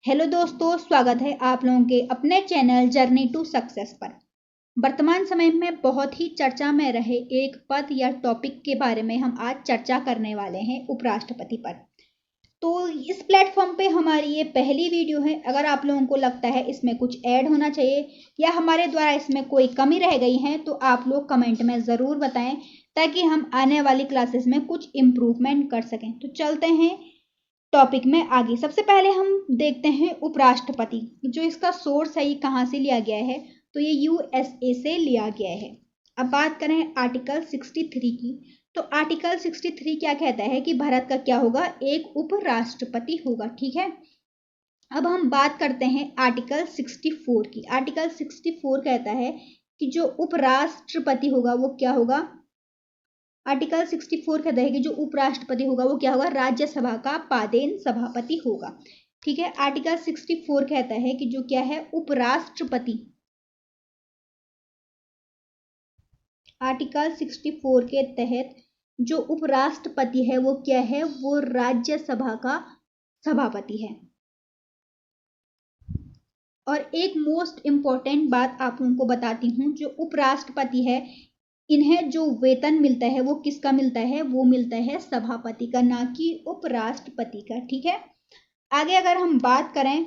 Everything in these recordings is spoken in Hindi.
हेलो दोस्तों, स्वागत है आप लोगों के अपने चैनल जर्नी टू सक्सेस पर। वर्तमान समय में बहुत ही चर्चा में रहे एक पद या टॉपिक के बारे में हम आज चर्चा करने वाले हैं, उपराष्ट्रपति पर। तो इस प्लेटफॉर्म पे हमारी ये पहली वीडियो है। अगर आप लोगों को लगता है इसमें कुछ ऐड होना चाहिए या हमारे द्वारा इसमें कोई कमी रह गई है तो आप लोग कमेंट में ज़रूर बताएं, ताकि हम आने वाली क्लासेस में कुछ इम्प्रूवमेंट कर सकें। तो चलते हैं टॉपिक में आगे। सबसे पहले हम देखते हैं उपराष्ट्रपति। जो इसका सोर्स है ये कहाँ से लिया गया है, तो ये यूएसए से लिया गया है। अब बात करें आर्टिकल 63 की, तो आर्टिकल 63 क्या कहता है कि भारत का क्या होगा, एक उपराष्ट्रपति होगा। ठीक है, अब हम बात करते हैं आर्टिकल 64 की। आर्टिकल 64 कहता है कि जो उपराष्ट्रपति होगा वो क्या होगा। आर्टिकल 64 कहता है कि जो उपराष्ट्रपति होगा वो क्या होगा, राज्यसभा का पादेन सभापति होगा। ठीक है, आर्टिकल 64 कहता है कि जो क्या है उपराष्ट्रपति, आर्टिकल 64 के तहत जो उपराष्ट्रपति है वो क्या है, वो राज्यसभा का सभापति है। और एक मोस्ट इंपॉर्टेंट बात आप लोगों को बताती हूँ, जो उपराष्ट्रपति है इन्हें जो वेतन मिलता है वो किसका मिलता है, वो मिलता है सभापति का, ना कि उपराष्ट्रपति का। ठीक है, आगे अगर हम बात करें,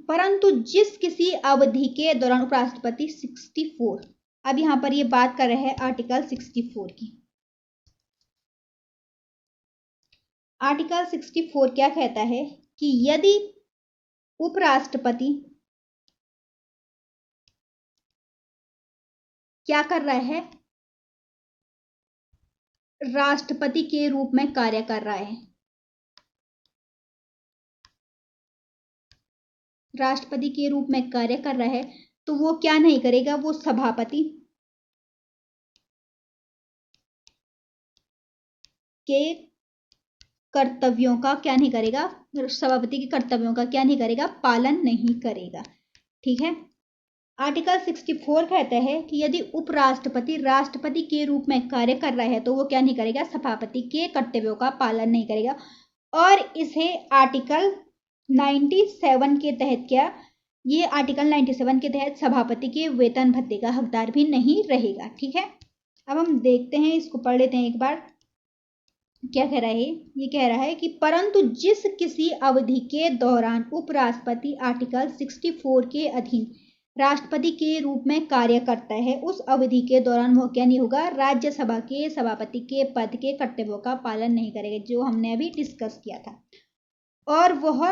परंतु जिस किसी अवधि के दौरान उपराष्ट्रपति 64, अब यहां पर ये बात कर रहे हैं आर्टिकल 64 की। आर्टिकल 64 क्या कहता है कि यदि उपराष्ट्रपति क्या कर रहा है, राष्ट्रपति के रूप में कार्य कर रहा है, राष्ट्रपति के रूप में कार्य कर रहा है, तो वो क्या नहीं करेगा, वो सभापति के कर्तव्यों का क्या नहीं करेगा, सभापति के कर्तव्यों का क्या नहीं करेगा, पालन नहीं करेगा। ठीक है, आर्टिकल 64 कहता है कि यदि उपराष्ट्रपति राष्ट्रपति के रूप में कार्य कर रहा है तो वो क्या नहीं करेगा, सभापति के कर्तव्यों का पालन नहीं करेगा। और इसे आर्टिकल 97 के तहत क्या, ये आर्टिकल 97 के तहत सभापति के वेतन भत्ते का हकदार भी नहीं रहेगा। ठीक है, अब हम देखते हैं, इसको पढ़ लेते हैं एक बार। क्या कह रहा है, ये कह रहा है कि परंतु जिस किसी अवधि के दौरान उपराष्ट्रपति आर्टिकल 64 के अधीन राष्ट्रपति के रूप में कार्य करता है, उस अवधि के दौरान वह क्या नहीं होगा, राज्यसभा के सभापति के पद के कर्तव्यों का पालन नहीं करेगा, जो हमने अभी डिस्कस किया था। और वह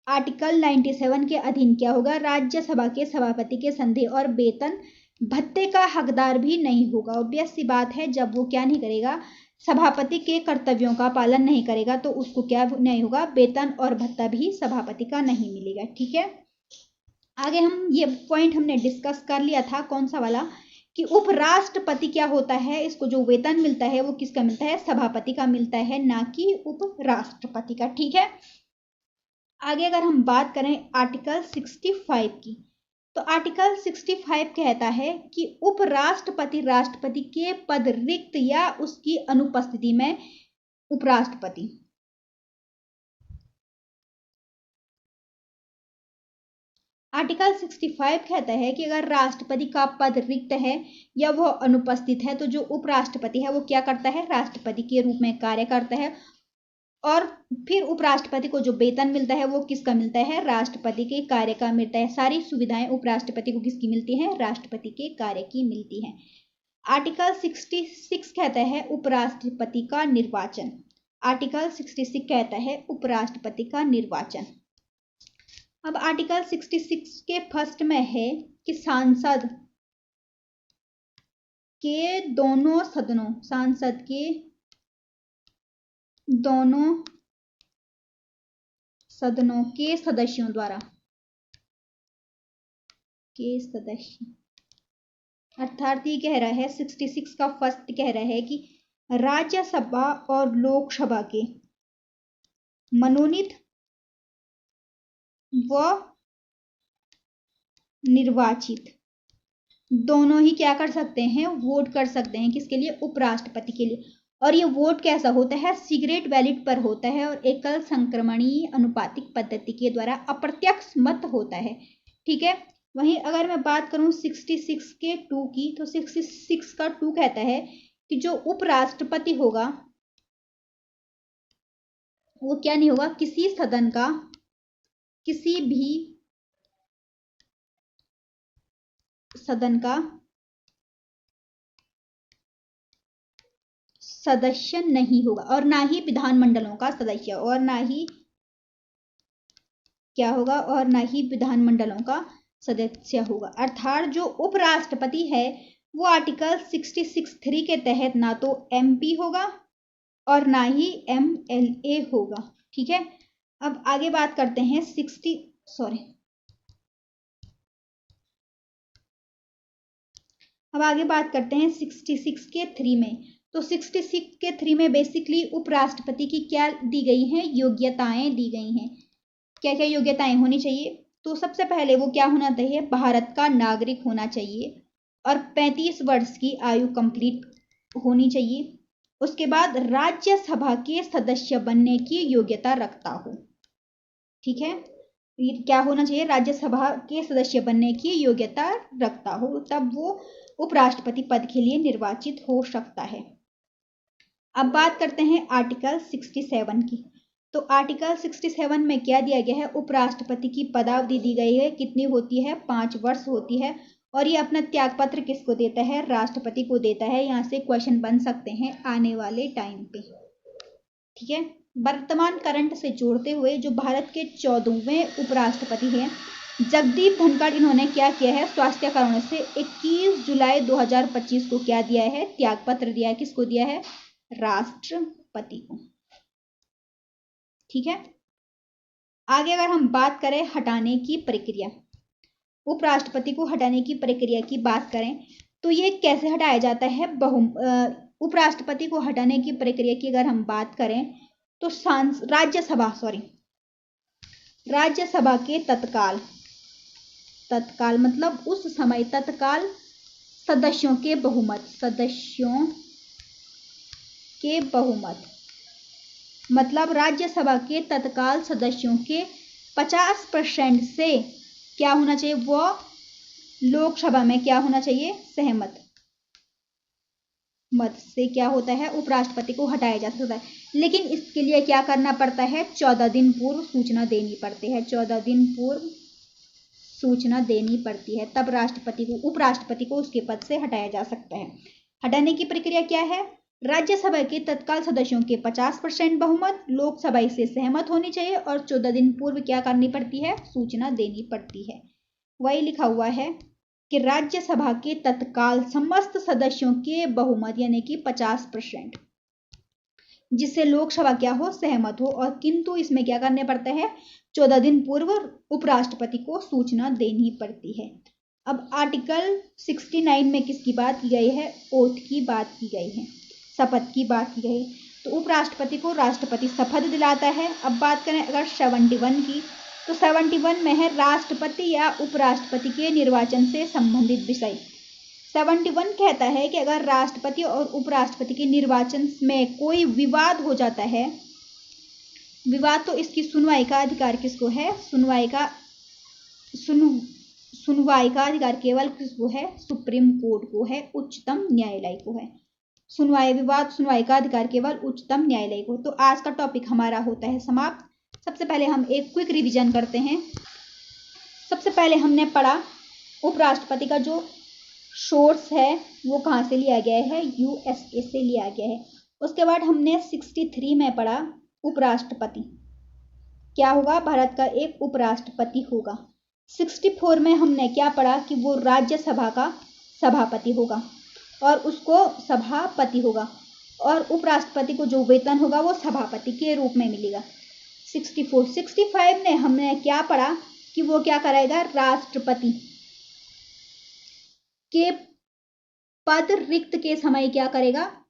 आर्टिकल 97 के अधीन क्या होगा, राज्यसभा के सभापति के संदेह और वेतन भत्ते का हकदार भी नहीं होगा। ऑब्वियस सी बात है, जब वो क्या नहीं करेगा, सभापति के कर्तव्यों का पालन नहीं करेगा, तो उसको क्या नहीं होगा, वेतन और भत्ता भी सभापति का नहीं मिलेगा। ठीक है, आगे हम ये पॉइंट हमने डिस्कस कर लिया था, कौन सा वाला, कि उपराष्ट्रपति क्या होता है, इसको जो वेतन मिलता है वो किसका मिलता है, सभापति का मिलता है, ना कि उपराष्ट्रपति का। ठीक है, आगे अगर हम बात करें आर्टिकल 65 की, तो आर्टिकल 65 कहता है कि उपराष्ट्रपति राष्ट्रपति के पद रिक्त या उसकी अनुपस्थिति में उपराष्ट्रपति आर्टिकल 65 कहता है कि अगर राष्ट्रपति का पद रिक्त है या वह अनुपस्थित है, तो जो उपराष्ट्रपति है वो क्या करता है, राष्ट्रपति के रूप में कार्य करता है। और फिर उपराष्ट्रपति को जो वेतन मिलता है वो किसका मिलता है, राष्ट्रपति के कार्य का मिलता है। सारी सुविधाएं उपराष्ट्रपति को किसकी मिलती हैं, राष्ट्रपति के कार्य की मिलती हैं। आर्टिकल 66 कहता है उपराष्ट्रपति का निर्वाचन। आर्टिकल 66 कहता है उपराष्ट्रपति का निर्वाचन। अब आर्टिकल 66 के फर्स्ट में है कि सांसद के दोनों सदनों, सांसद के दोनों सदनों के सदस्यों द्वारा, के सदस्य, अर्थात ये कह रहा है 66 का फर्स्ट कह रहा है कि राज्यसभा और लोकसभा के मनोनीत व निर्वाचित दोनों ही क्या कर सकते हैं, वोट कर सकते हैं, किसके लिए, उपराष्ट्रपति के लिए। और ये वोट कैसा होता है, सीक्रेट बैलेट पर होता है और एकल संक्रमणीय अनुपातिक पद्धति के द्वारा अप्रत्यक्ष मत होता है। ठीक है, वहीं अगर मैं बात करूं 66 के 2 की, तो 66 का 2 कहता है कि जो उपराष्ट्रपति होगा वो क्या नहीं होगा, किसी सदन का किसी भी सदन का सदस्य नहीं होगा और ना ही विधानमंडलों का सदस्य, और ना ही क्या होगा, और ना ही विधानमंडलों का सदस्य होगा। अर्थात जो उपराष्ट्रपति है वो आर्टिकल 66(3) के तहत ना तो एमपी होगा और ना ही एमएलए होगा। ठीक है, अब आगे बात करते हैं 66 के 3 में। तो 66 के 3 में बेसिकली उपराष्ट्रपति की क्या दी गई है, योग्यताएं दी गई हैं। क्या क्या योग्यताएं होनी चाहिए, तो सबसे पहले वो क्या होना चाहिए, भारत का नागरिक होना चाहिए और 35 वर्ष की आयु कंप्लीट होनी चाहिए। उसके बाद राज्यसभा के सदस्य बनने की योग्यता रखता हो। ठीक है, ये क्या होना चाहिए, राज्यसभा के सदस्य बनने की योग्यता रखता हो, तब वो उपराष्ट्रपति पद के लिए निर्वाचित हो सकता है। अब बात करते हैं आर्टिकल 67 की। तो आर्टिकल 67 में क्या दिया गया है, उपराष्ट्रपति की पदावधि दी गई है, कितनी होती है, 5 वर्ष होती है। और ये अपना त्यागपत्र किसको देता है, राष्ट्रपति को देता है। यहाँ से क्वेश्चन बन सकते हैं आने वाले टाइम पे। ठीक है, वर्तमान करंट से जोड़ते हुए जो भारत के 14वें उपराष्ट्रपति हैं जगदीप धनखड़, इन्होंने क्या किया है, स्वास्थ्य कारणों से 21 जुलाई 2025 को क्या दिया है, त्यागपत्र दिया है। किसको दिया है, राष्ट्रपति को। ठीक है, आगे अगर हम बात करें हटाने की प्रक्रिया, उपराष्ट्रपति को हटाने की प्रक्रिया की बात करें तो ये कैसे हटाया जाता है, उपराष्ट्रपति को हटाने की प्रक्रिया की अगर हम बात करें तो राज्यसभा के तत्काल मतलब उस समय तत्काल सदस्यों के बहुमत मतलब राज्यसभा के तत्काल सदस्यों के 50% से क्या होना चाहिए, वो लोकसभा में क्या होना चाहिए, सहमत मत से क्या होता है, उपराष्ट्रपति को हटाया जा सकता है। लेकिन इसके लिए क्या करना पड़ता है, 14 दिन पूर्व सूचना देनी पड़ती है। 14 दिन पूर्व सूचना देनी पड़ती है, तब उपराष्ट्रपति को उसके पद से हटाया जा सकता है। हटाने की प्रक्रिया क्या है, राज्यसभा के तत्काल सदस्यों के 50% बहुमत, लोकसभा से सहमत होनी चाहिए और 14 दिन पूर्व क्या करनी पड़ती है, सूचना देनी पड़ती है। वही लिखा हुआ है कि राज्यसभा के तत्काल समस्त सदस्यों के बहुमत यानी कि 50%, जिससे लोकसभा क्या हो, सहमत हो। और किंतु इसमें क्या करने पड़ता है, 14 दिन पूर्व उपराष्ट्रपति को सूचना देनी पड़ती है। अब आर्टिकल 69 में किसकी बात की गई है, ओथ की बात की गई है, शपथ की बात की गई। तो उपराष्ट्रपति को राष्ट्रपति शपथ दिलाता है। अब बात करें अगर 71 की, तो 71 में है राष्ट्रपति या उपराष्ट्रपति के निर्वाचन से संबंधित विषय। 71 कहता है कि अगर राष्ट्रपति और उपराष्ट्रपति के निर्वाचन में कोई विवाद हो जाता है, विवाद, तो इसकी सुनवाई का अधिकार किसको है, सुनवाई का अधिकार केवल किसको है, सुप्रीम कोर्ट को है, उच्चतम न्यायालय को है। सुनवाई का अधिकार केवल उच्चतम न्यायालय को। तो आज का टॉपिक हमारा होता है समाप्त। सबसे पहले हम एक क्विक रिवीजन करते हैं। सबसे पहले हमने पढ़ा उपराष्ट्रपति का जो सोर्स है वो कहाँ से लिया गया है, यूएसए से लिया गया है। उसके बाद हमने 63 में पढ़ा उपराष्ट्रपति क्या होगा, भारत का एक उपराष्ट्रपति होगा। 64 में हमने क्या पढ़ा कि वो राज्यसभा का सभापति होगा और उसको सभापति होगा और उपराष्ट्रपति को जो वेतन होगा वो सभापति के रूप में मिलेगा। 65 ने हमने क्या पढ़ा कि वो क्या कराएगा, राष्ट्रपति के पद रिक्त के समय क्या करेगा,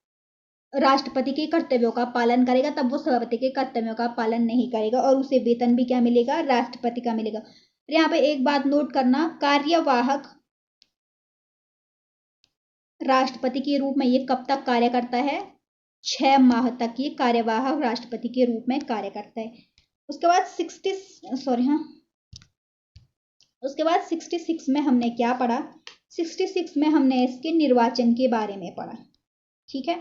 राष्ट्रपति के कर्तव्यों का पालन करेगा, तब वो सभापति के कर्तव्यों का पालन नहीं करेगा और उसे वेतन भी क्या मिलेगा, राष्ट्रपति का मिलेगा। तो यहाँ पे एक बात नोट करना, कार्यवाहक राष्ट्रपति के रूप में ये कब तक कार्य करता है, 6 माह तक ये कार्यवाहक राष्ट्रपति के रूप में कार्य करता है। उसके बाद 66 में हमने क्या पढ़ा? 66 में हमने इसके निर्वाचन के बारे में पढ़ा, ठीक है।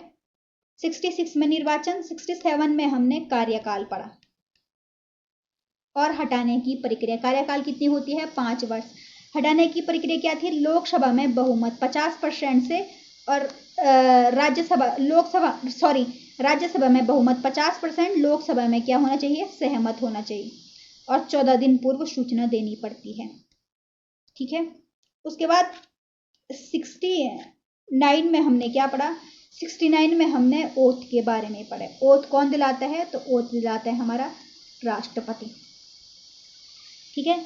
66 में निर्वाचन, 67 में हमने कार्यकाल पढ़ा और हटाने की प्रक्रिया। कार्यकाल कितनी होती है? 5 वर्ष। हटाने की प्रक्रिया क्या थी? लोकसभा में बहुमत 50% से और राज्यसभा में बहुमत 50%, लोकसभा में क्या होना चाहिए? सहमत होना चाहिए और 14 दिन पूर्व सूचना देनी पड़ती है, ठीक है। उसके बाद 69 में हमने क्या पढ़ा? 69 में हमने ओथ के बारे में पढ़ा। ओथ कौन दिलाता है? तो ओथ दिलाता है हमारा राष्ट्रपति, ठीक है।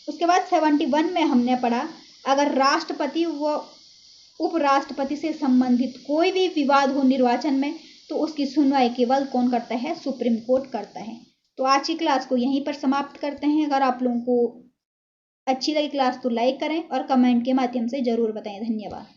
उसके बाद 71 में हमने पढ़ा अगर राष्ट्रपति व उपराष्ट्रपति से संबंधित कोई भी विवाद हो निर्वाचन में तो उसकी सुनवाई केवल कौन करता है? सुप्रीम कोर्ट करता है। तो आज की क्लास को यहीं पर समाप्त करते हैं। अगर आप लोगों को अच्छी लगी क्लास तो लाइक करें और कमेंट के माध्यम से जरूर बताएं। धन्यवाद।